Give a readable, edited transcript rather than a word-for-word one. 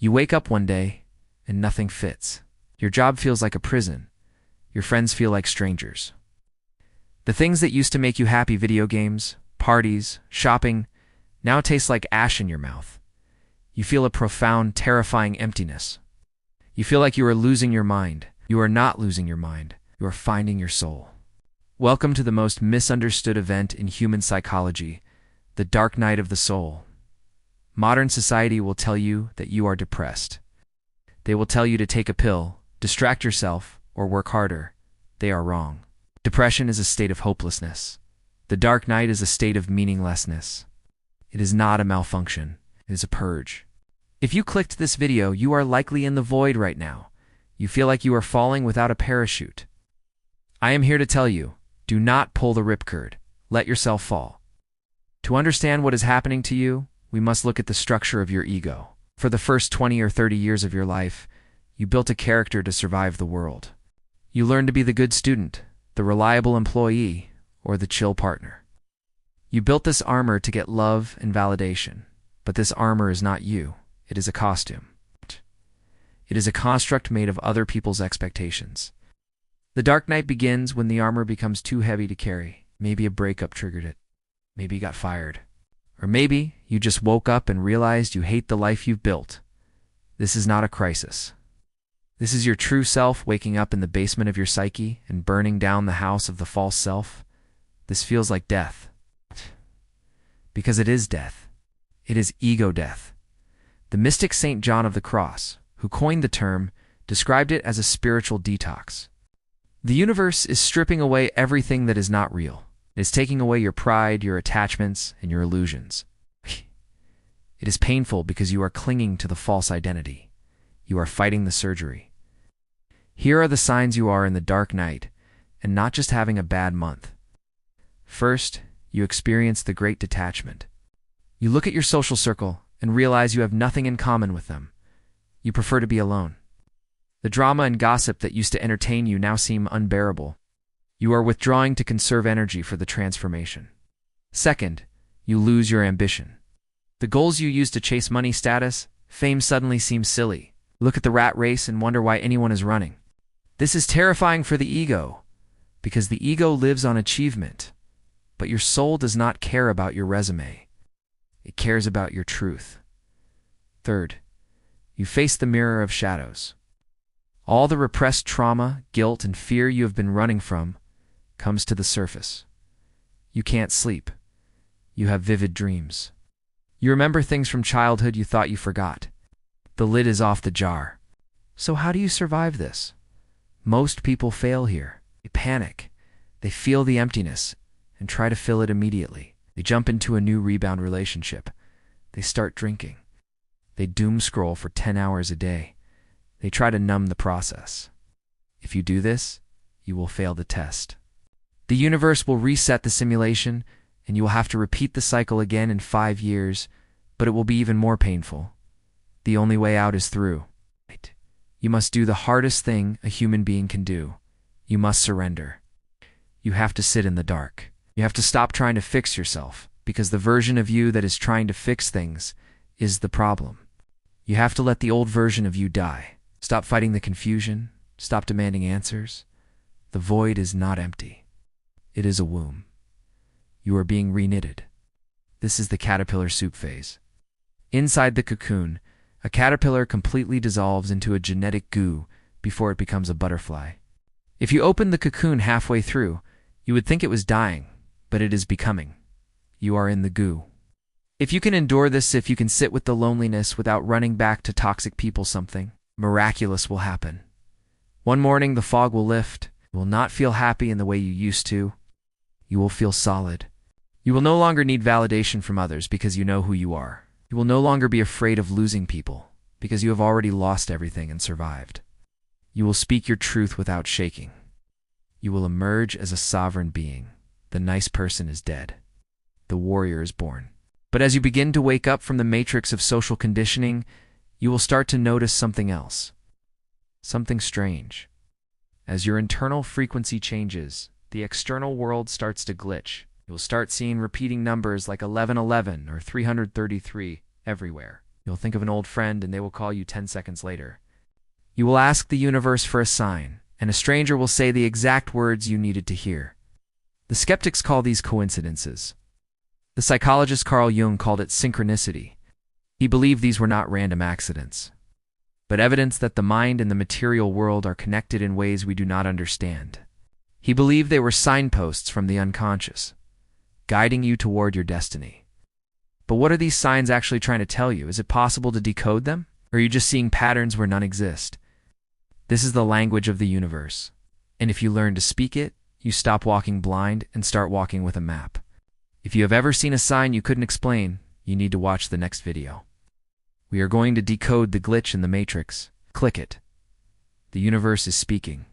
You wake up one day, and nothing fits. Your job feels like a prison. Your friends feel like strangers. The things that used to make you happy, video games, parties, shopping, now taste like ash in your mouth. You feel a profound, terrifying emptiness. You feel like you are losing your mind. You are not losing your mind. You are finding your soul. Welcome to the most misunderstood event in human psychology, the dark night of the soul. Modern society will tell you that you are depressed. They will tell you to take a pill, distract yourself, or work harder. They are wrong. Depression is a state of hopelessness. The dark night is a state of meaninglessness. It is not a malfunction. It is a purge. If you clicked this video, you are likely in the void right now. You feel like you are falling without a parachute. I am here to tell you, do not pull the ripcord. Let yourself fall. To understand what is happening to you, we must look at the structure of your ego. For the first 20 or 30 years of your life, you built a character to survive the world. You learned to be the good student, the reliable employee, or the chill partner. You built this armor to get love and validation, but this armor is not you. It is a costume. It is a construct made of other people's expectations. The dark night begins when the armor becomes too heavy to carry. Maybe a breakup triggered it. Maybe you got fired. Or maybe you just woke up and realized you hate the life you've built. This is not a crisis. This is your true self waking up in the basement of your psyche and burning down the house of the false self. This feels like death. Because it is death. It is ego death. The mystic Saint John of the Cross, who coined the term, described it as a spiritual detox. The universe is stripping away everything that is not real. It is taking away your pride, your attachments, and your illusions. It is painful because you are clinging to the false identity. You are fighting the surgery. Here are the signs you are in the dark night, and not just having a bad month. First, you experience the great detachment. You look at your social circle and realize you have nothing in common with them. You prefer to be alone. The drama and gossip that used to entertain you now seem unbearable. You are withdrawing to conserve energy for the transformation. Second, you lose your ambition. The goals you used to chase money, status, fame suddenly seem silly. Look at the rat race and wonder why anyone is running. This is terrifying for the ego, because the ego lives on achievement, but your soul does not care about your resume. It cares about your truth. Third, you face the mirror of shadows. All the repressed trauma, guilt, and fear you have been running from comes to the surface. You can't sleep. You have vivid dreams. You remember things from childhood you thought you forgot. The lid is off the jar. So how do you survive this? Most people fail here. They panic. They feel the emptiness and try to fill it immediately. They jump into a new rebound relationship. They start drinking. They doom scroll for 10 hours a day. They try to numb the process. If you do this, you will fail the test. The universe will reset the simulation, and you will have to repeat the cycle again in 5 years, but it will be even more painful. The only way out is through. You must do the hardest thing a human being can do. You must surrender. You have to sit in the dark. You have to stop trying to fix yourself, because the version of you that is trying to fix things is the problem. You have to let the old version of you die. Stop fighting the confusion. Stop demanding answers. The void is not empty. It is a womb. You are being reknitted. This is the caterpillar soup phase. Inside the cocoon, a caterpillar completely dissolves into a genetic goo before it becomes a butterfly. If you open the cocoon halfway through, you would think it was dying, but it is becoming. You are in the goo. If you can endure this, if you can sit with the loneliness without running back to toxic people, something miraculous will happen. One morning, the fog will lift. You will not feel happy in the way you used to. You will feel solid. You will no longer need validation from others because you know who you are. You will no longer be afraid of losing people because you have already lost everything and survived. You will speak your truth without shaking. You will emerge as a sovereign being. The nice person is dead. The warrior is born. But as you begin to wake up from the matrix of social conditioning, you will start to notice something else. Something strange. As your internal frequency changes, the external world starts to glitch. You will start seeing repeating numbers like 1111 or 333 everywhere. You'll think of an old friend and they will call you 10 seconds later. You will ask the universe for a sign, and a stranger will say the exact words you needed to hear. The skeptics call these coincidences. The psychologist Carl Jung called it synchronicity. He believed these were not random accidents, but evidence that the mind and the material world are connected in ways we do not understand. He believed they were signposts from the unconscious, guiding you toward your destiny. But what are these signs actually trying to tell you? Is it possible to decode them? Or are you just seeing patterns where none exist? This is the language of the universe. And if you learn to speak it, you stop walking blind and start walking with a map. If you have ever seen a sign you couldn't explain, you need to watch the next video. We are going to decode the glitch in the matrix. Click it. The universe is speaking.